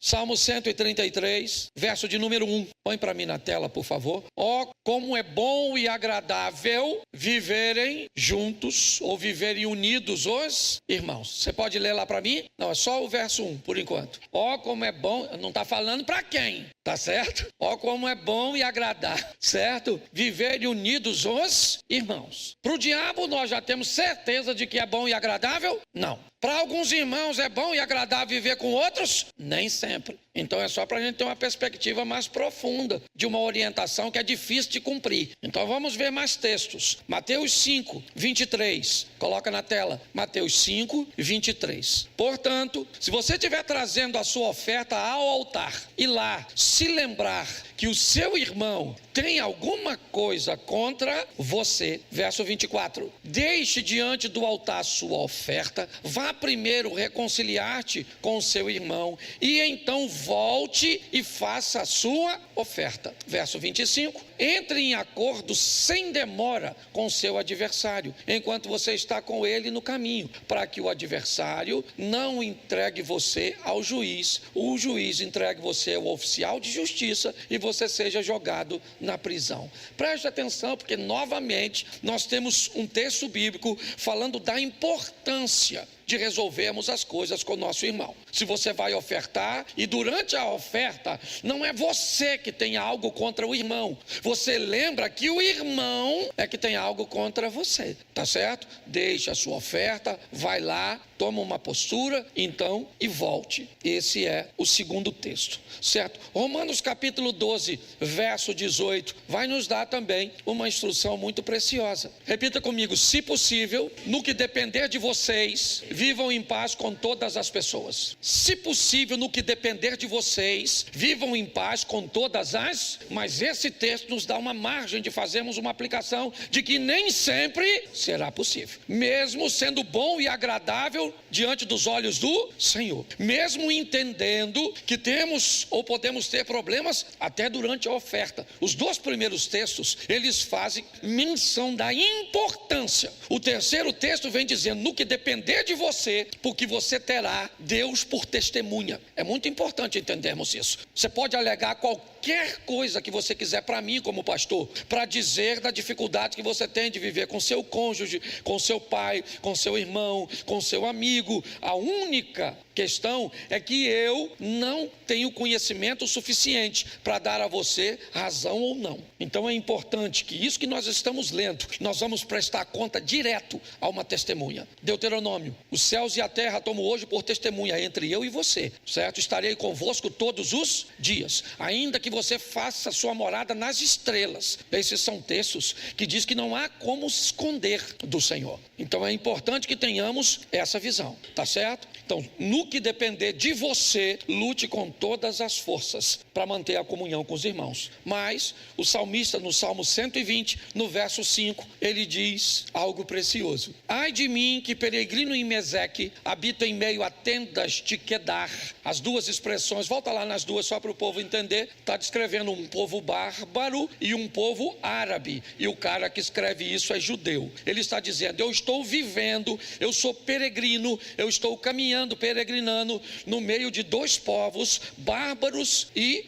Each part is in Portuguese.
Salmo 133, verso de número 1. Põe para mim na tela, por favor. Ó, como é bom e agradável viverem juntos ou viverem unidos os irmãos. Você pode ler lá para mim? Não, é só o verso 1, por enquanto. Ó, como é bom, não está falando para quem, tá certo? Ó, como é bom e agradável, certo? Viverem unidos os irmãos. Para o diabo nós já temos certeza de que é bom e agradável? Não. Para alguns irmãos é bom e agradável viver com outros? Nem sempre. Então é só para a gente ter uma perspectiva mais profunda de uma orientação que é difícil de cumprir. Então vamos ver mais textos. Mateus 5, 23. Coloca na tela. Mateus 5, 23. Portanto, se você estiver trazendo a sua oferta ao altar e lá se lembrar que o seu irmão tem alguma coisa contra você, verso 24, deixe diante do altar a sua oferta, vá primeiro reconciliar-te com o seu irmão e então volte e faça a sua oferta. Verso 25, entre em acordo sem demora com o seu adversário, enquanto você está com ele no caminho, para que o adversário não entregue você ao juiz, o juiz entregue você ao oficial de justiça e você seja jogado na prisão. Preste atenção, porque novamente nós temos um texto bíblico falando da importância de resolvermos as coisas com o nosso irmão. Se você vai ofertar e durante a oferta não é você que tem algo contra o irmão, você lembra que o irmão é que tem algo contra você, tá certo? Deixa a sua oferta, vai lá, toma uma postura, então, e volte. Esse é o segundo texto, certo? Romanos capítulo 12, verso 18, vai nos dar também uma instrução muito preciosa. Repita comigo: se possível, no que depender de vocês, vivam em paz com todas as pessoas. Se possível, no que depender de vocês, vivam em paz com todas as... Mas esse texto nos dá uma margem de fazermos uma aplicação de que nem sempre será possível. Mesmo sendo bom e agradável diante dos olhos do Senhor. Mesmo entendendo que temos ou podemos ter problemas até durante a oferta. Os dois primeiros textos, eles fazem menção da importância. O terceiro texto vem dizendo, no que depender de você, porque você terá Deus por testemunha. É muito importante entendermos isso. Você pode alegar qualquer coisa que você quiser para mim como pastor, para dizer da dificuldade que você tem de viver com seu cônjuge, com seu pai, com seu irmão, com seu amigo. A única questão é que eu não tenho conhecimento suficiente para dar a você razão ou não. Então é importante que isso que nós estamos lendo, nós vamos prestar conta direto a uma testemunha. Deuteronômio, os céus e a terra tomo hoje por testemunha entre eu e você, certo? Estarei convosco todos os dias, ainda que você faça sua morada nas estrelas. Esses são textos que diz que não há como esconder do Senhor. Então é importante que tenhamos essa visão, tá certo? Então, no que depender de você, lute com todas as forças para manter a comunhão com os irmãos. Mas o salmista no Salmo 120, no verso 5, ele diz algo precioso. Ai de mim que peregrino em Meseque, habito em meio a tendas de Quedar. As duas expressões, volta lá nas duas só para o povo entender, está descrevendo um povo bárbaro e um povo árabe. E o cara que escreve isso é judeu. Ele está dizendo, eu estou vivendo, eu sou peregrino, eu estou caminhando, peregrinando no meio de dois povos, bárbaros e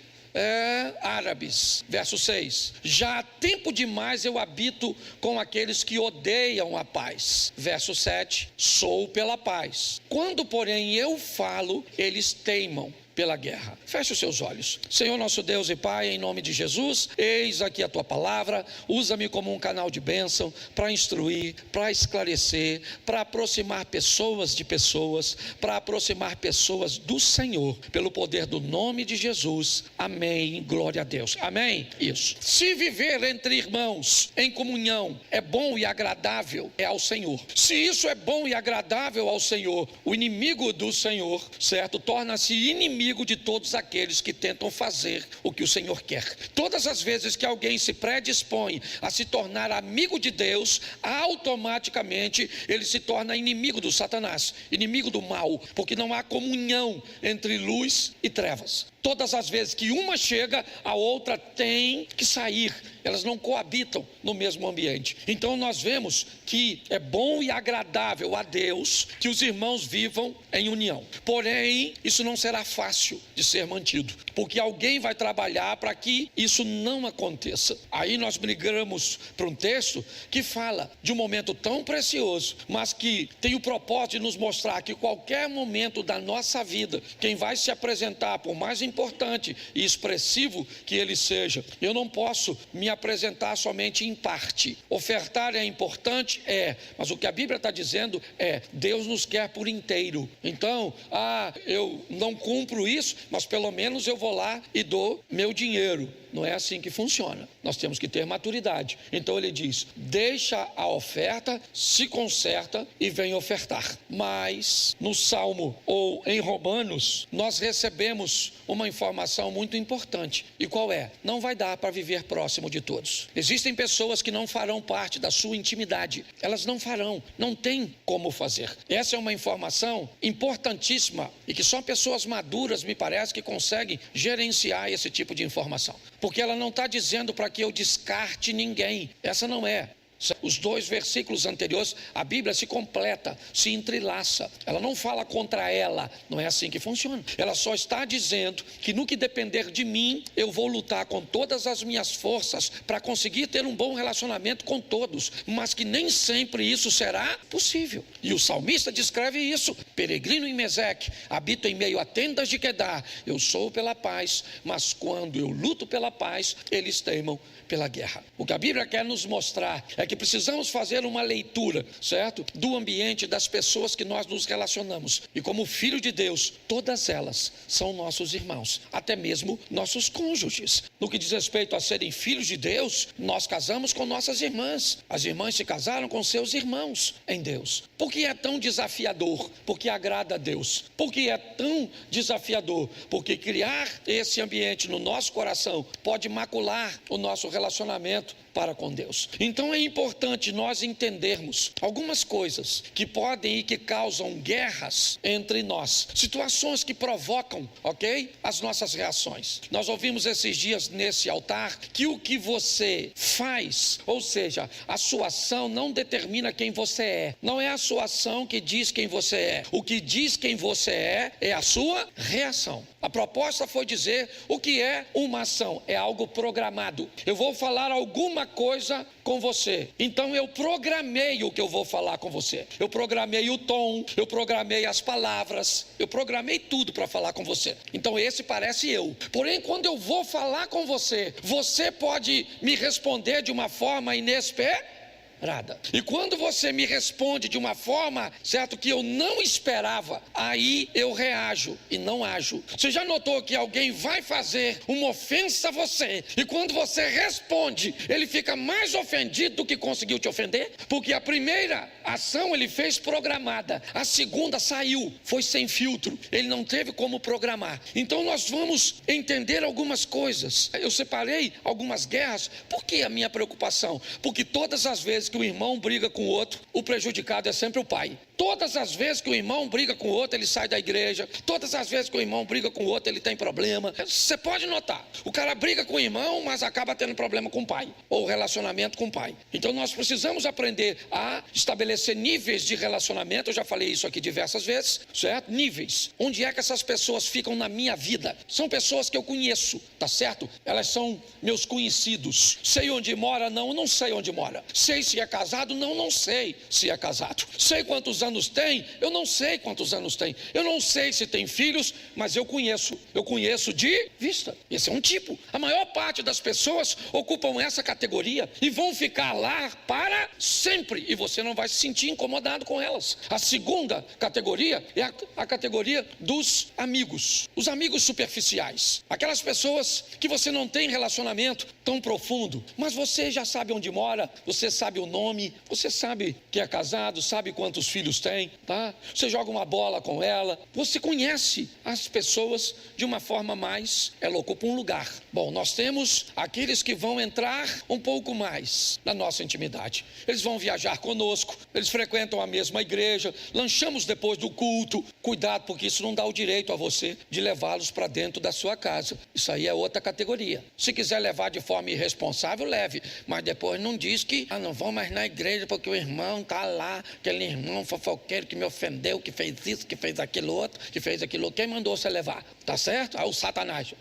árabes. Verso 6, já há tempo demais eu habito com aqueles que odeiam a paz. Verso 7, sou pela paz. Quando, porém, eu falo, eles teimam pela guerra. Feche os seus olhos. Senhor nosso Deus e Pai, em nome de Jesus, eis aqui a tua palavra, usa-me como um canal de bênção para instruir, para esclarecer, para aproximar pessoas de pessoas, para aproximar pessoas do Senhor, pelo poder do nome de Jesus. Amém. Glória a Deus. Amém. Isso. Se viver entre irmãos em comunhão é bom e agradável, é ao Senhor. Se isso é bom e agradável ao Senhor, o inimigo do Senhor, certo, torna-se inimigo de todos aqueles que tentam fazer o que o Senhor quer. Todas as vezes que alguém se predispõe a se tornar amigo de Deus, automaticamente ele se torna inimigo do Satanás, inimigo do mal, porque não há comunhão entre luz e trevas. Todas as vezes que uma chega, a outra tem que sair. Elas não coabitam no mesmo ambiente. Então nós vemos que é bom e agradável a Deus que os irmãos vivam em união. Porém, isso não será fácil de ser mantido, porque alguém vai trabalhar para que isso não aconteça. Aí nós migramos para um texto que fala de um momento tão precioso, mas que tem o propósito de nos mostrar que qualquer momento da nossa vida, quem vai se apresentar, por mais importante e expressivo que ele seja, eu não posso me apresentar somente em parte. Ofertar é importante? Mas o que a Bíblia está dizendo é, Deus nos quer por inteiro. Então, eu não cumpro isso, mas pelo menos eu vou lá e dou meu dinheiro. Não é assim que funciona. Nós temos que ter maturidade. Então ele diz, deixa a oferta, se conserta e vem ofertar. Mas no Salmo ou em Romanos, nós recebemos uma informação muito importante. E qual é? Não vai dar para viver próximo de todos. Existem pessoas que não farão parte da sua intimidade. Elas não farão, não tem como fazer. Essa é uma informação importantíssima e que só pessoas maduras, me parece, que conseguem gerenciar esse tipo de informação. Porque ela não está dizendo para que eu descarte ninguém. Essa não é. Os 2 versículos anteriores, a Bíblia se completa, se entrelaça. Ela não fala contra ela, não é assim que funciona. Ela só está dizendo que no que depender de mim, eu vou lutar com todas as minhas forças para conseguir ter um bom relacionamento com todos, mas que nem sempre isso será possível. E o salmista descreve isso: peregrino em Meseque, habito em meio a tendas de Quedar, eu sou pela paz, mas quando eu luto pela paz, eles teimam pela guerra. O que a Bíblia quer nos mostrar é que precisamos fazer uma leitura, certo? Do ambiente, das pessoas que nós nos relacionamos. E como filho de Deus, todas elas são nossos irmãos, até mesmo nossos cônjuges. No que diz respeito a serem filhos de Deus, nós casamos com nossas irmãs. As irmãs se casaram com seus irmãos em Deus. Por que é tão desafiador? Porque agrada a Deus. Por que é tão desafiador? Porque criar esse ambiente no nosso coração pode macular o nosso relacionamento para com Deus. Então é importante nós entendermos algumas coisas que podem e que causam guerras entre nós, situações que provocam, ok? As nossas reações. Nós ouvimos esses dias nesse altar que o que você faz, ou seja, a sua ação não determina quem você é. Não é a sua ação que diz quem você é. O que diz quem você é a sua reação. A proposta foi dizer o que é uma ação, é algo programado. Eu vou falar alguma coisa com você, então eu programei o que eu vou falar com você. Eu programei o tom, eu programei as palavras, eu programei tudo para falar com você. Então esse parece eu. Porém, quando eu vou falar com você, você pode me responder de uma forma inesperada. E quando você me responde de uma forma, certo, que eu não esperava, aí eu reajo e não ajo. Você já notou que alguém vai fazer uma ofensa a você e quando você responde, ele fica mais ofendido do que conseguiu te ofender? Porque a primeira ação ele fez programada, a segunda saiu, foi sem filtro, ele não teve como programar. Então nós vamos entender algumas coisas. Eu separei algumas guerras. Por que a minha preocupação? Porque todas as vezes que o irmão briga com o outro, o prejudicado é sempre o pai. Todas as vezes que o irmão briga com o outro, ele sai da igreja. Todas as vezes que o irmão briga com o outro, ele tem problema. Você pode notar, o cara briga com o irmão, mas acaba tendo problema com o pai, ou relacionamento com o pai. Então nós precisamos aprender a estabelecer níveis de relacionamento. Eu já falei isso aqui diversas vezes, certo? Níveis. Onde é que essas pessoas ficam na minha vida? São pessoas que eu conheço, tá certo? Elas são meus conhecidos. Sei onde mora? Não, eu não sei onde mora. Sei se é casado? Não, não sei se é casado. Sei quantos anos tem? Eu não sei quantos anos tem. Eu não sei se tem filhos, mas eu conheço de vista. Esse é um tipo. A maior parte das pessoas ocupam essa categoria e vão ficar lá para sempre, e você não vai se sentir incomodado com elas. A segunda categoria é a categoria dos amigos. Os amigos superficiais. Aquelas pessoas que você não tem relacionamento tão profundo, mas você já sabe onde mora, você sabe o nome, você sabe que é casado, sabe quantos filhos tem, tá? Você joga uma bola com ela, você conhece as pessoas de uma forma mais, ela ocupa um lugar. Bom, nós temos aqueles que vão entrar um pouco mais na nossa intimidade. Eles vão viajar conosco, eles frequentam a mesma igreja, lanchamos depois do culto. Cuidado, porque isso não dá o direito a você de levá-los para dentro da sua casa. Isso aí é outra categoria. Se quiser levar de forma irresponsável, leve, mas depois não diz que não vão mais na igreja porque o irmão está lá, aquele irmão fofoqueiro que me ofendeu, que fez isso, que fez aquilo outro, que fez aquilo outro. Quem mandou você levar? Tá certo? O Satanás.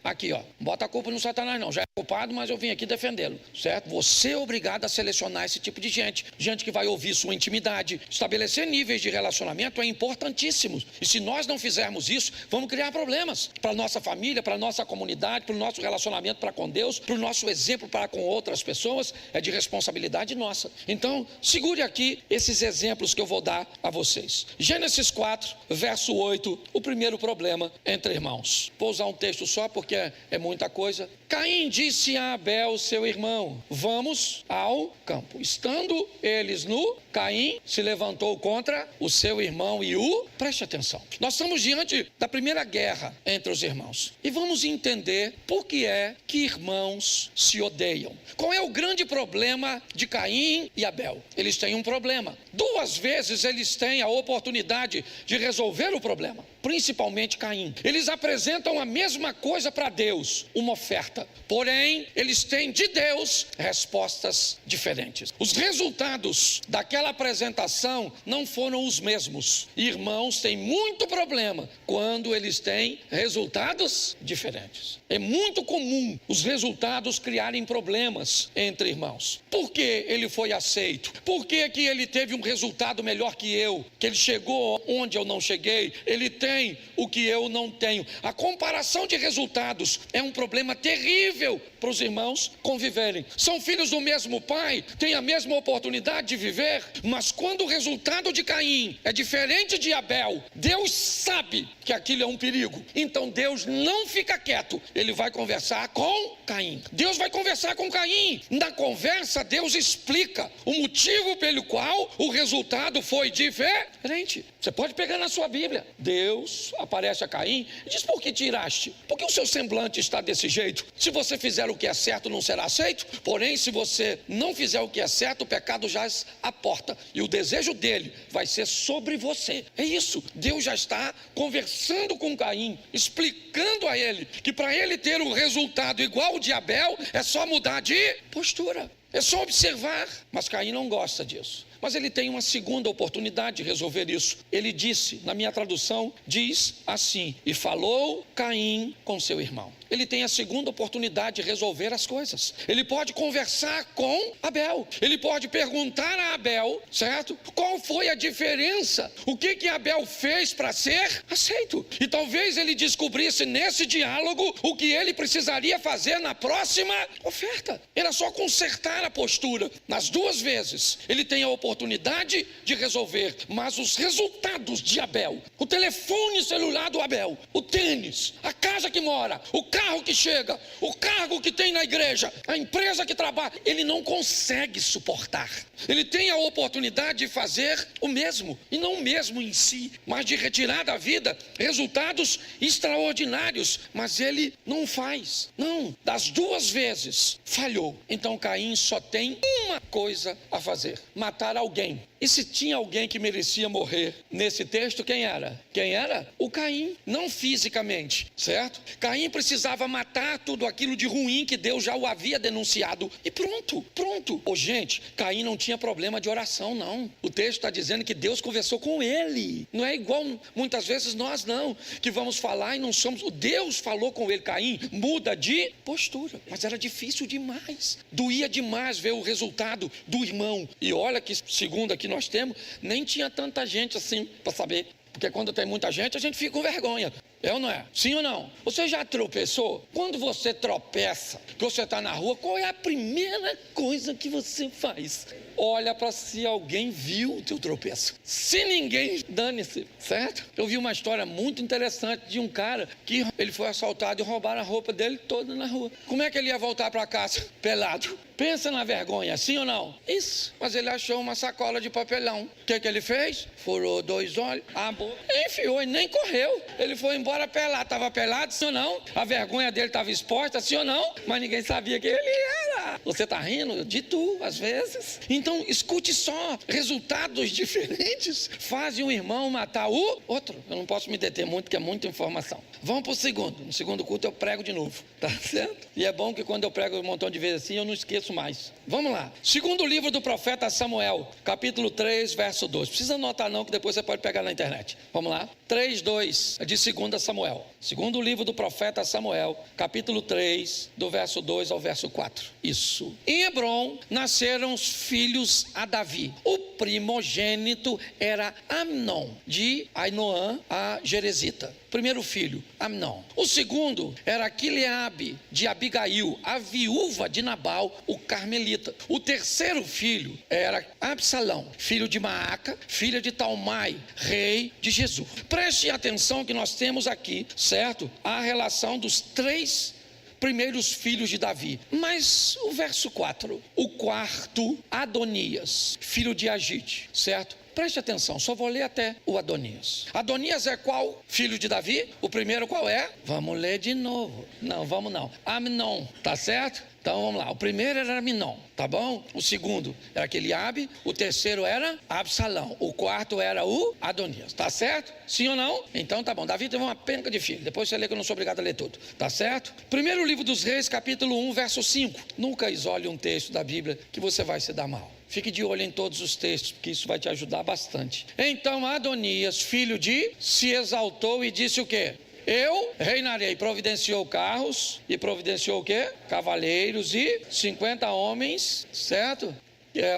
Aqui, ó, bota a culpa no Satanás não, já é culpado, mas eu vim aqui defendê-lo, certo? Você é obrigado a selecionar esse tipo de gente que vai ouvir sua intimidade. Estabelecer níveis de relacionamento é importantíssimo, e se nós não fizermos isso, vamos criar problemas para a nossa família, para a nossa comunidade, para o nosso relacionamento para com Deus, para o nosso exemplo para com outras pessoas. É de responsabilidade nossa. Então, segure aqui esses exemplos que eu vou dar a vocês. Gênesis 4, verso 8, o primeiro problema entre irmãos. Vou usar um texto só porque é muita coisa. Caim disse a Abel, seu irmão: vamos ao campo. Estando eles nu, Caim se levantou contra o seu irmão e preste atenção, nós estamos diante da primeira guerra entre os irmãos, e vamos entender por que é que irmãos se odeiam. Qual é o grande problema de Caim e Abel? Eles têm um problema. 2 vezes eles têm a oportunidade de resolver o problema, principalmente Caim. Eles apresentam a mesma coisa para Deus, uma oferta. Porém, eles têm de Deus respostas diferentes. Os resultados daquela apresentação não foram os mesmos. Irmãos têm muito problema quando eles têm resultados diferentes. É muito comum os resultados criarem problemas entre irmãos. Por que ele foi aceito? Por que ele teve um resultado melhor que eu? Que ele chegou onde eu não cheguei? Ele tem o que eu não tenho. A comparação de resultados é um problema terrível para os irmãos conviverem. São filhos do mesmo pai, têm a mesma oportunidade de viver, mas quando o resultado de Caim é diferente de Abel, Deus sabe que aquilo é um perigo. Então Deus não fica quieto, ele vai conversar com Caim. Deus vai conversar com Caim. Na conversa, Deus explica o motivo pelo qual o resultado foi diferente. Você pode pegar na sua Bíblia. Deus aparece a Caim e diz: por que tiraste? Por que o seu semblante está desse jeito? Se você fizer o que é certo, não será aceito. Porém, se você não fizer o que é certo, o pecado jaz à porta, e o desejo dele vai ser sobre você. É isso. Deus já está conversando com Caim, explicando a ele que para ele ter um resultado igual ao de Abel, é só mudar de postura, é só observar. Mas Caim não gosta disso. Mas ele tem uma segunda oportunidade de resolver isso. Ele disse, na minha tradução, diz assim: e falou Caim com seu irmão. Ele tem a segunda oportunidade de resolver as coisas. Ele pode conversar com Abel. Ele pode perguntar a Abel, certo? Qual foi a diferença? O que Abel fez para ser aceito? E talvez ele descobrisse nesse diálogo o que ele precisaria fazer na próxima oferta. Era só consertar a postura. Nas 2 vezes, ele tem a oportunidade de resolver, mas os resultados de Abel, o telefone celular do Abel, o tênis, a casa que mora, o carro que chega, o cargo que tem na igreja, a empresa que trabalha, ele não consegue suportar. Ele tem a oportunidade de fazer o mesmo, e não o mesmo em si, mas de retirar da vida resultados extraordinários, mas ele não faz. Não, das 2 vezes falhou. Então Caim só tem uma coisa a fazer: matar alguém. E se tinha alguém que merecia morrer nesse texto, quem era? Quem era? O Caim, não fisicamente, certo? Caim precisava matar tudo aquilo de ruim que Deus já o havia denunciado, e pronto. Gente, Caim não tinha problema de oração, não. O texto está dizendo que Deus conversou com ele. Não é igual muitas vezes nós não, que vamos falar e não somos. Deus falou com ele. Caim muda de postura, mas era difícil demais, doía demais ver o resultado do irmão. E olha que, segundo aqui nós temos, nem tinha tanta gente assim para saber, porque quando tem muita gente a gente fica com vergonha. É ou não é? Sim ou não? Você já tropeçou? Quando você tropeça, que você está na rua, qual é a primeira coisa que você faz? Olha para se alguém viu o teu tropeço. Se ninguém, dane-se, certo? Eu vi uma história muito interessante de um cara que ele foi assaltado e roubaram a roupa dele toda na rua. Como é que ele ia voltar para casa? Pelado. Pensa na vergonha, sim ou não? Isso. Mas ele achou uma sacola de papelão. O que ele fez? Furou 2 olhos, a boca, enfiou e nem correu. Ele foi embora pelado. Estava pelado, sim ou não? A vergonha dele estava exposta, sim ou não? Mas ninguém sabia quem ele era. Você está rindo de tu, às vezes. Então, escute só. Resultados diferentes fazem um irmão matar o outro. Eu não posso me deter muito, porque é muita informação. Vamos para o segundo. No segundo culto eu prego de novo. Tá certo? E é bom que quando eu prego um montão de vezes assim, eu não esqueço mais. Vamos lá. Segundo livro do profeta Samuel, capítulo 3, verso 2. Precisa anotar não, que depois você pode pegar na internet. Vamos lá. 3, 2, é de 2 Samuel. Segundo livro do profeta Samuel, capítulo 3, do verso 2 ao verso 4. Isso. Em Hebrom nasceram os filhos a Davi. O primogênito era Amnon, de Ainoã a Jerezita. Primeiro filho, Amnon. O segundo era Quileabe, de Abigail, a viúva de Nabal, o carmelita. O terceiro filho era Absalão, filho de Maaca, filha de Talmai, rei de Jesus. Preste atenção que nós temos aqui, certo? A relação dos 3 primeiros filhos de Davi. Mas o verso 4, o quarto, Adonias, filho de Agite, certo? Preste atenção, só vou ler até o Adonias. Adonias é qual filho de Davi? O primeiro qual é? Vamos ler de novo. Não, vamos não. Amnon, tá certo? Então vamos lá, o primeiro era Amnon, tá bom? O segundo era Quileabe, o terceiro era Absalão, o quarto era o Adonias, tá certo? Sim ou não? Então tá bom, Davi teve uma penca de filho, depois você lê que eu não sou obrigado a ler tudo, tá certo? Primeiro livro dos Reis, capítulo 1, verso 5. Nunca isole um texto da Bíblia que você vai se dar mal. Fique de olho em todos os textos, porque isso vai te ajudar bastante. Então Adonias, filho de, se exaltou e disse o quê? Eu reinarei. Providenciou carros e providenciou o quê? Cavaleiros e 50 homens, certo?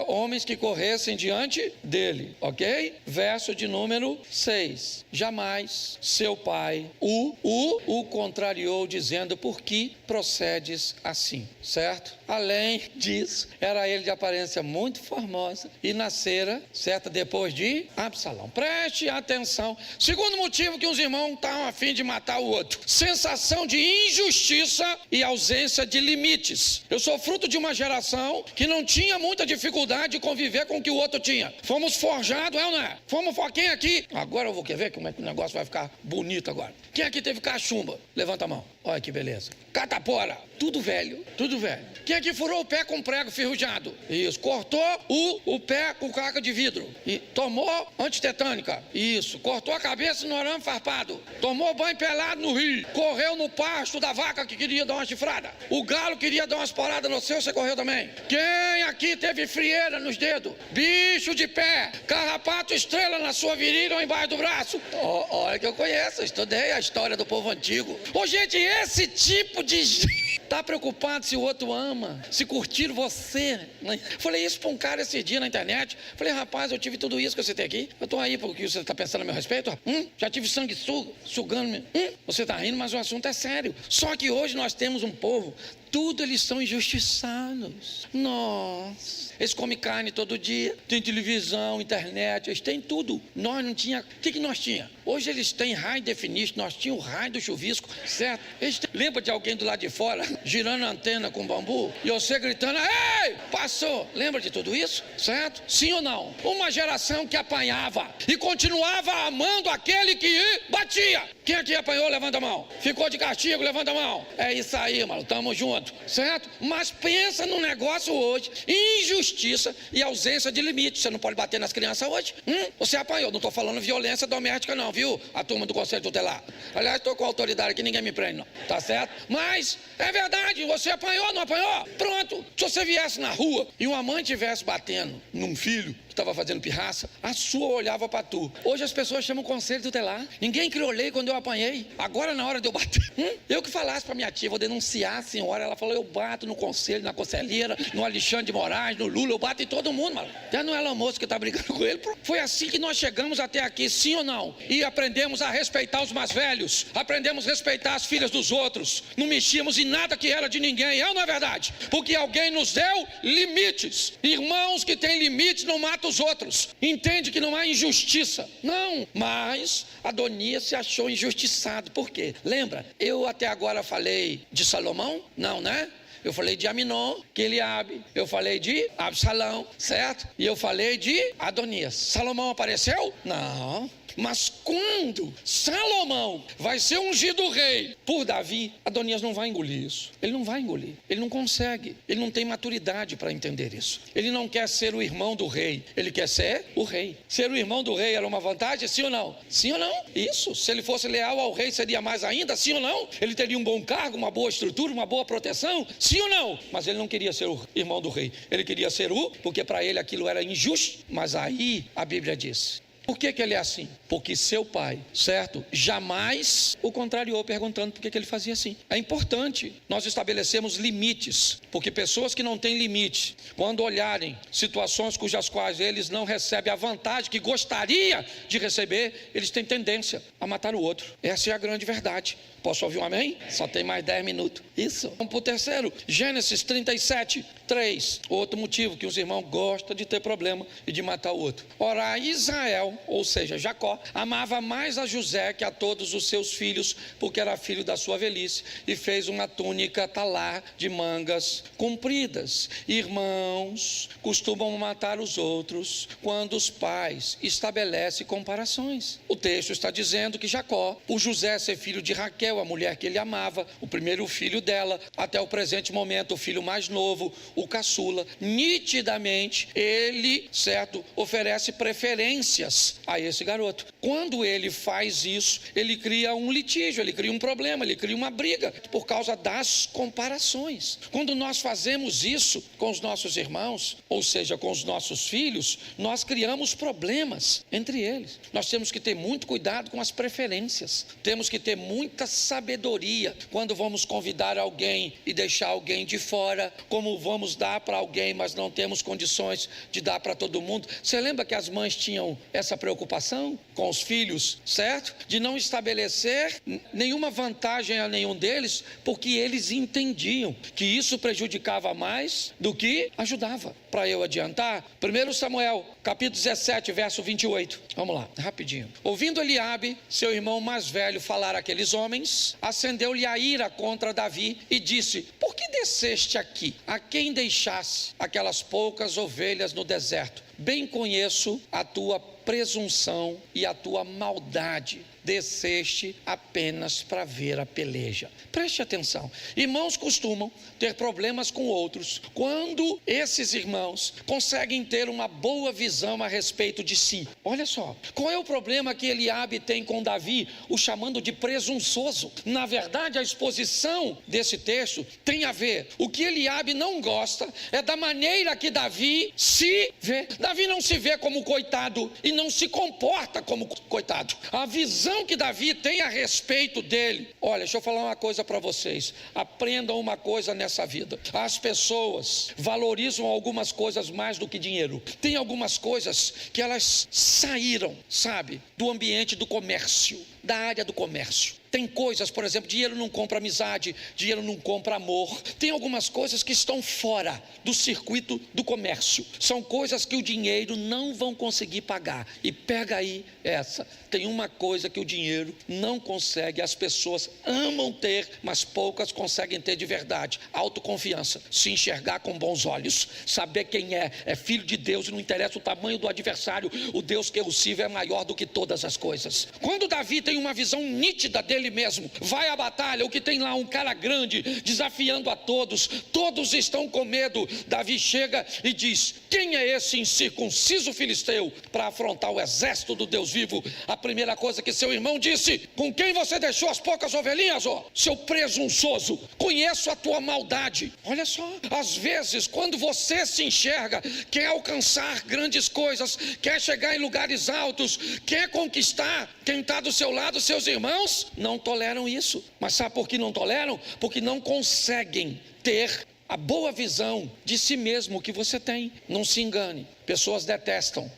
Homens que corressem diante dele, ok? Verso de número 6. Jamais seu pai o contrariou, dizendo: por que procedes assim, certo? Além disso, era ele de aparência muito formosa e nascera, certo? Depois de Absalão. Preste atenção. Segundo motivo que os irmãos estavam a fim de matar o outro: sensação de injustiça e ausência de limites. Eu sou fruto de uma geração que não tinha muita dificuldade de conviver com o que o outro tinha. Fomos forjados, é ou não é? Quem aqui? Agora eu vou querer ver como é que o negócio vai ficar bonito agora. Quem aqui teve cachumba? Levanta a mão. Olha que beleza. Catapora. Tudo velho. Quem aqui furou o pé com prego ferrujado? Isso. Cortou o pé com caca de vidro. E tomou antitetânica. Isso. Cortou a cabeça no arame farpado. Tomou banho pelado no rio. Correu no pasto da vaca que queria dar uma chifrada. O galo queria dar umas paradas no seu, você correu também. Quem aqui teve frieira nos dedos? Bicho de pé. Carrapato estrela na sua virilha ou embaixo do braço. Olha que eu conheço. Estudei a história do povo antigo. Ô gente, esse tipo de gente tá preocupado se o outro ama, se curtir você. Falei isso para um cara esse dia na internet. Falei: rapaz, eu tive tudo isso que você tem aqui. Eu tô aí porque você tá pensando a meu respeito. Já tive sangue sugando. Você tá rindo, mas o assunto é sério. Só que hoje nós temos um povo, tudo eles são injustiçados. Nossa, eles comem carne todo dia, tem televisão, internet, eles têm tudo. Nós não tinha. O que nós tinha? Hoje eles têm high definition, nós tínhamos o raio do chuvisco, certo? Lembra de alguém do lado de fora girando a antena com bambu e você gritando: ei, passou? Lembra de tudo isso? Certo? Sim ou não? Uma geração que apanhava e continuava amando aquele que batia. Quem aqui apanhou, levanta a mão. Ficou de castigo, levanta a mão. É isso aí, mano, tamo junto, certo? Mas pensa no negócio hoje: injustiça e ausência de limite. Você não pode bater nas crianças hoje. Você apanhou, não tô falando violência doméstica não, viu? A turma do Conselho Tutelar. Aliás, tô com autoridade aqui, ninguém me prende não, tá certo? Mas é verdade, você apanhou, não apanhou? Pronto. Se você viesse na rua e uma mãe estivesse batendo num filho que estava fazendo pirraça, a sua olhava para tu. Hoje as pessoas chamam Conselho Tutelar. Ninguém criou lei quando eu apanhei. Agora na hora de eu bater, eu que falasse para minha tia: vou denunciar a senhora. Ela falou: eu bato no conselho, na conselheira, no Alexandre de Moraes, no Lula, eu bato em todo mundo, mano. Já não é Elon Musk que tá brigando com ele. Foi assim que nós chegamos até aqui, sim ou não? E aprendemos a respeitar os mais velhos, aprendemos a respeitar as filhas dos outros, não mexíamos em nada que era de ninguém, é ou não é verdade? Porque alguém nos deu limites. Irmãos que têm limites não matam os outros. Entende que não há injustiça? Não, mas Adonias se achou injustiçado. Por quê? Lembra? Eu até agora falei de Salomão? Não, né? Eu falei de Amnon, Quileabe, eu falei de Absalão, certo? E eu falei de Adonias. Salomão apareceu? Não. Mas quando Salomão vai ser ungido rei por Davi, Adonias não vai engolir isso. Ele não vai engolir, ele não consegue, ele não tem maturidade para entender isso. Ele não quer ser o irmão do rei, ele quer ser o rei. Ser o irmão do rei era uma vantagem, sim ou não? Sim ou não? Isso, se ele fosse leal ao rei seria mais ainda, sim ou não? Ele teria um bom cargo, uma boa estrutura, uma boa proteção, sim ou não? Mas ele não queria ser o irmão do rei, ele queria ser porque para ele aquilo era injusto. Mas aí a Bíblia diz, por que ele é assim? Porque seu pai, certo? Jamais o contrariou, perguntando por que ele fazia assim. É importante nós estabelecermos limites, porque pessoas que não têm limite, quando olharem situações cujas quais eles não recebem a vantagem que gostaria de receber, eles têm tendência a matar o outro. Essa é a grande verdade. Posso ouvir um amém? Só tem mais 10 minutos. Isso. Vamos para o terceiro. Gênesis 37, 3. Outro motivo que os irmãos gostam de ter problema e de matar o outro. Ora, Israel, ou seja, Jacó, amava mais a José que a todos os seus filhos, porque era filho da sua velhice, e fez uma túnica talar de mangas compridas. Irmãos costumam matar os outros quando os pais estabelecem comparações. O texto está dizendo que Jacó, por José ser filho de Raquel, a mulher que ele amava, o primeiro filho dela, até o presente momento o filho mais novo, o caçula, nitidamente ele, certo, oferece preferências a esse garoto. Quando ele faz isso, ele cria um litígio, ele cria um problema, ele cria uma briga, por causa das comparações. Quando nós fazemos isso com os nossos irmãos, ou seja, com os nossos filhos, nós criamos problemas entre eles. Nós temos que ter muito cuidado com as preferências, temos que ter muita sabedoria quando vamos convidar alguém e deixar alguém de fora, como vamos dar para alguém, mas não temos condições de dar para todo mundo. Você lembra que as mães tinham essa preocupação com os filhos, certo? De não estabelecer nenhuma vantagem a nenhum deles, porque eles entendiam que isso prejudicava mais do que ajudava. Para eu adiantar, 1 Samuel, capítulo 17, verso 28. Vamos lá, rapidinho. Ouvindo Eliabe, seu irmão mais velho, falar àqueles homens, acendeu-lhe a ira contra Davi e disse: por que desceste aqui? A quem deixasse aquelas poucas ovelhas no deserto? Bem conheço a tua presunção e a tua maldade. Desceste apenas para ver a peleja. Preste atenção. Irmãos costumam ter problemas com outros quando esses irmãos conseguem ter uma boa visão a respeito de si. Olha só, qual é o problema que Eliabe tem com Davi, o chamando de presunçoso? Na verdade, a exposição desse texto tem a ver, o que Eliabe não gosta é da maneira que Davi se vê. Davi não se vê como coitado e não se comporta como coitado. A visão que Davi tem a respeito dele, olha, deixa eu falar uma coisa para vocês, aprendam uma coisa nessa vida, as pessoas valorizam algumas coisas mais do que dinheiro. Tem algumas coisas que elas saíram, sabe, do ambiente do comércio, da área do comércio. Tem coisas, por exemplo, dinheiro não compra amizade, dinheiro não compra amor. Tem algumas coisas que estão fora do circuito do comércio. São coisas que o dinheiro não vão conseguir pagar. E pega aí essa. Tem uma coisa que o dinheiro não consegue, as pessoas amam ter, mas poucas conseguem ter de verdade: autoconfiança, se enxergar com bons olhos, saber quem é filho de Deus e não interessa o tamanho do adversário, o Deus que eu sirvo é maior do que todas as coisas. Quando Davi tem uma visão nítida dele mesmo, vai à batalha, o que tem lá um cara grande, desafiando a todos, todos estão com medo. Davi chega e diz: quem é esse incircunciso filisteu para afrontar o exército do Deus vivo? A primeira coisa que seu irmão disse: com quem você deixou as poucas ovelhinhas, ó? Seu presunçoso, conheço a tua maldade. Olha só, às vezes quando você se enxerga, quer alcançar grandes coisas, quer chegar em lugares altos, quer conquistar quem está do seu lado, seus irmãos não toleram isso. Mas sabe por que não toleram? Porque não conseguem ter a boa visão de si mesmo que você tem. Não se engane. Pessoas detestam.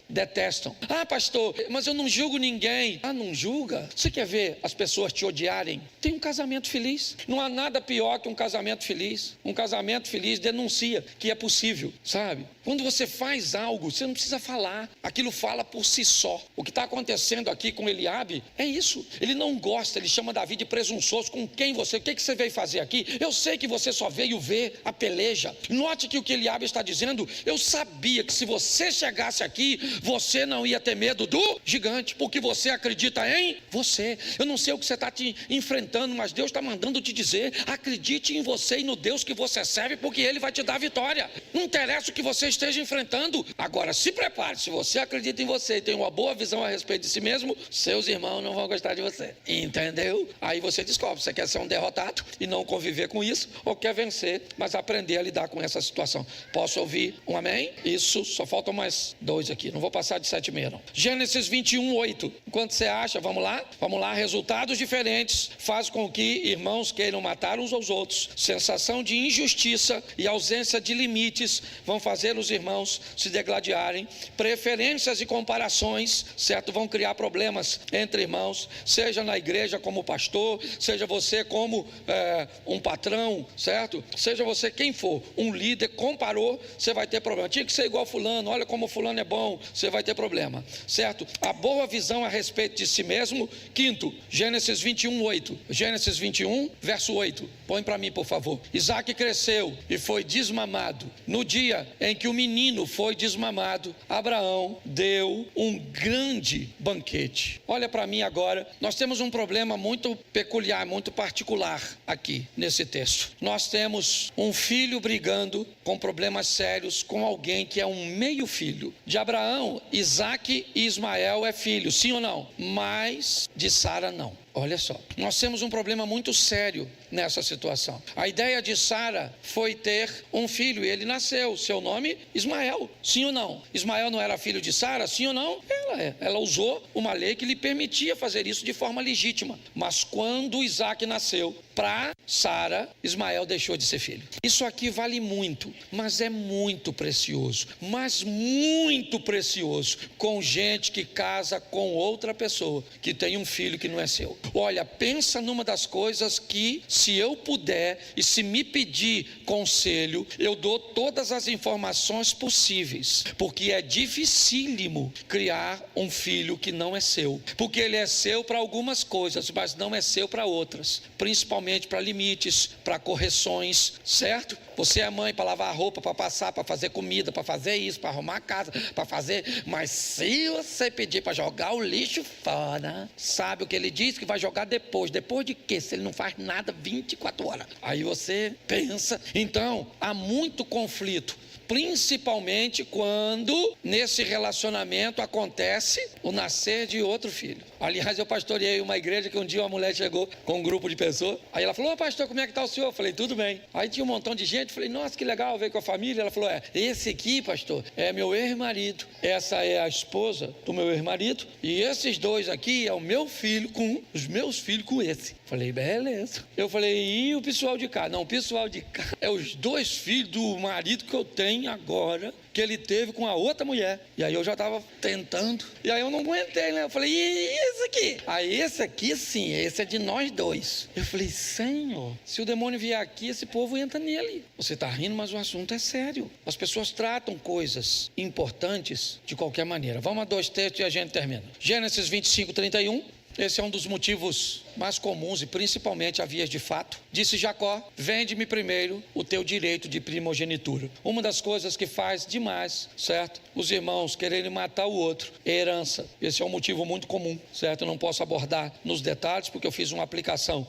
Ah, pastor, mas eu não julgo ninguém. Ah, não julga? Você quer ver as pessoas te odiarem? Tem um casamento feliz. Não há nada pior que um casamento feliz. Um casamento feliz denuncia que é possível, sabe? Quando você faz algo, você não precisa falar. Aquilo fala por si só. O que está acontecendo aqui com Eliabe é isso. Ele não gosta, ele chama Davi de presunçoso. Com quem você? O que você veio fazer aqui? Eu sei que você só veio ver a peleja. Note que o que Eliabe está dizendo: eu sabia que se você você chegasse aqui, você não ia ter medo do gigante, porque você acredita em você. Eu não sei o que você está te enfrentando, mas Deus está mandando te dizer: acredite em você e no Deus que você serve, porque Ele vai te dar vitória. Não interessa o que você esteja enfrentando. Agora, se prepare, se você acredita em você e tem uma boa visão a respeito de si mesmo, seus irmãos não vão gostar de você. Entendeu? Aí você descobre, você quer ser um derrotado e não conviver com isso, ou quer vencer, mas aprender a lidar com essa situação. Posso ouvir um amém? Isso, só faltam mais 2 aqui, não vou passar de 7,5 não. Gênesis 21, 8. Enquanto você acha, vamos lá? Vamos lá. Resultados diferentes faz com que irmãos queiram matar uns aos outros. Sensação de injustiça e ausência de limites vão fazer os irmãos se degladiarem. Preferências e comparações, certo? Vão criar problemas entre irmãos, seja na igreja como pastor, seja você como um patrão, certo? Seja você quem for, um líder, comparou, você vai ter problema. Tinha que ser igual fulano, olha como fulano é bom, você vai ter problema, certo? A boa visão a respeito de si mesmo. Quinto, Gênesis 21, 8. Gênesis 21, verso 8. Põe para mim, por favor. Isaac cresceu e foi desmamado. No dia em que o menino foi desmamado, Abraão deu um grande banquete. Olha para mim agora. Nós temos um problema muito peculiar, muito particular aqui nesse texto. Nós temos um filho brigando com problemas sérios com alguém que é um meio filho. De Abraão, Isaac e Ismael é filho, sim ou não? Mas de Sara não. Olha só, nós temos um problema muito sério nessa situação. A ideia de Sara foi ter um filho e ele nasceu, seu nome Ismael, sim ou não? Ismael não era filho de Sara, sim ou não? Ela usou uma lei que lhe permitia fazer isso de forma legítima. Mas quando Isaac nasceu, para Sara, Ismael deixou de ser filho. Isso aqui vale muito, mas é muito precioso, mas muito precioso, com gente que casa com outra pessoa, que tem um filho que não é seu. Olha, pensa numa das coisas que, se eu puder e se me pedir conselho, eu dou todas as informações possíveis, porque é dificílimo criar um filho que não é seu, porque ele é seu para algumas coisas, mas não é seu para outras, principalmente para limites, para correções, certo? Você é mãe para lavar roupa, para passar, para fazer comida, para fazer isso, para arrumar a casa, para fazer, mas se você pedir para jogar o lixo fora, sabe o que ele diz? Que vai jogar depois de quê? Se ele não faz nada 24 horas, aí você pensa. Então, há muito conflito, principalmente quando nesse relacionamento acontece o nascer de outro filho. Aliás, eu pastoreei uma igreja que um dia uma mulher chegou com um grupo de pessoas, aí ela falou: pastor, como é que está o senhor? Eu falei: tudo bem. Aí tinha um montão de gente, falei: nossa, que legal, veio com a família. Ela falou: esse aqui, pastor, é meu ex-marido, essa é a esposa do meu ex-marido, e esses dois aqui é o meu filho com os meus filhos com esse. Falei: beleza. Eu falei: e o pessoal de cá? Não, o pessoal de cá é os 2 filhos do marido que eu tenho agora, que ele teve com a outra mulher. E aí eu já estava tentando, e aí eu não aguentei, né? Eu falei: e esse aqui? Aí esse aqui sim, esse é de nós 2. Eu falei: Senhor, se o demônio vier aqui, esse povo entra nele. Você está rindo, mas o assunto é sério. As pessoas tratam coisas importantes de qualquer maneira. Vamos a 2 textos e a gente termina. Gênesis 25, 31. Esse é um dos motivos mais comuns e principalmente a vias de fato. Disse Jacó: vende-me primeiro o teu direito de primogenitura. Uma das coisas que faz demais, certo? Os irmãos quererem matar o outro é herança. Esse é um motivo muito comum, certo? Eu não posso abordar nos detalhes porque eu fiz uma aplicação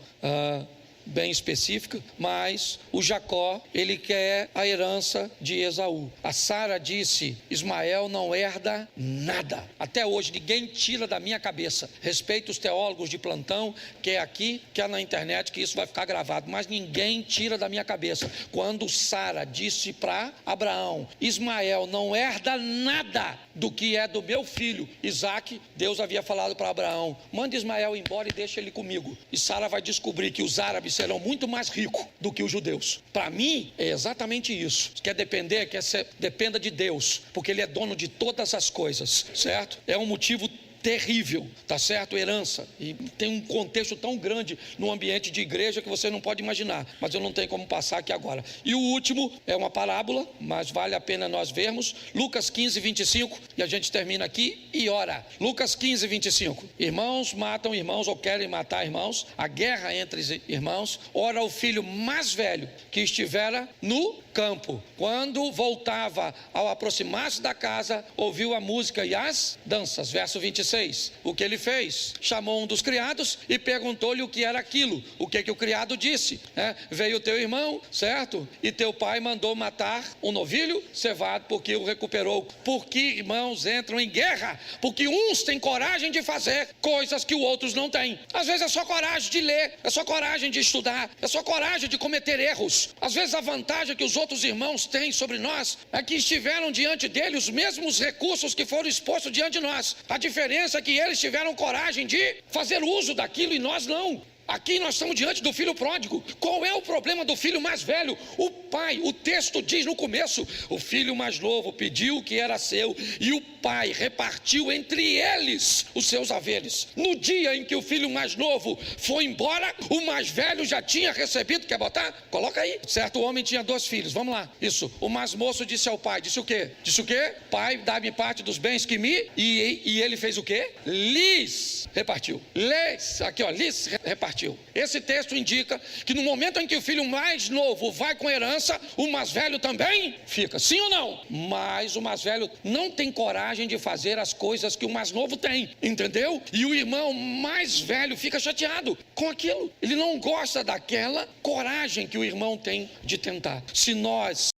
bem específica, mas o Jacó, ele quer a herança de Esaú. A Sara disse: Ismael não herda nada. Até hoje ninguém tira da minha cabeça. Respeito os teólogos de plantão, que é aqui, que é na internet, que isso vai ficar gravado, mas ninguém tira da minha cabeça. Quando Sara disse para Abraão: Ismael não herda nada do que é do meu filho Isaac, Deus havia falado para Abraão: manda Ismael embora e deixa ele comigo. E Sara vai descobrir que os árabes serão muito mais ricos do que os judeus. Para mim é exatamente isso. Quer depender, dependa de Deus, porque Ele é dono de todas as coisas, certo? É um motivo terrível, tá certo? Herança. E tem um contexto tão grande no ambiente de igreja que você não pode imaginar, mas eu não tenho como passar aqui agora. E o último é uma parábola, mas vale a pena nós vermos. Lucas 15, 25, e a gente termina aqui e ora. Lucas 15, 25. Irmãos matam irmãos ou querem matar irmãos, a guerra entre irmãos. Ora, o filho mais velho que estivera no campo, quando voltava, ao aproximar-se da casa, ouviu a música e as danças. Verso 26, o que ele fez? Chamou um dos criados e perguntou-lhe o que era aquilo. O que o criado disse? Veio teu irmão, certo? E teu pai mandou matar um novilho cevado porque o recuperou. Porque irmãos entram em guerra? Porque uns têm coragem de fazer coisas que os outros não têm. Às vezes é só coragem de ler, é só coragem de estudar, é só coragem de cometer erros. Às vezes a vantagem que os outros irmãos têm sobre nós é que estiveram diante dele os mesmos recursos que foram expostos diante de nós. A diferença é que eles tiveram coragem de fazer uso daquilo e nós não. Aqui nós estamos diante do filho pródigo. Qual é o problema do filho mais velho? O pai, o texto diz no começo, o filho mais novo pediu o que era seu e o pai repartiu entre eles os seus haveres. No dia em que o filho mais novo foi embora, o mais velho já tinha recebido. Quer botar? Coloca aí. Certo homem tinha 2 filhos, vamos lá. Isso, o mais moço disse ao pai, disse o quê? Disse o quê? Pai, dá-me parte dos bens que me... E ele fez o quê? Lhes repartiu. Lhes repartiu. Esse texto indica que no momento em que o filho mais novo vai com herança, o mais velho também fica, sim ou não? Mas o mais velho não tem coragem de fazer as coisas que o mais novo tem, entendeu? E o irmão mais velho fica chateado com aquilo. Ele não gosta daquela coragem que o irmão tem de tentar. Se nós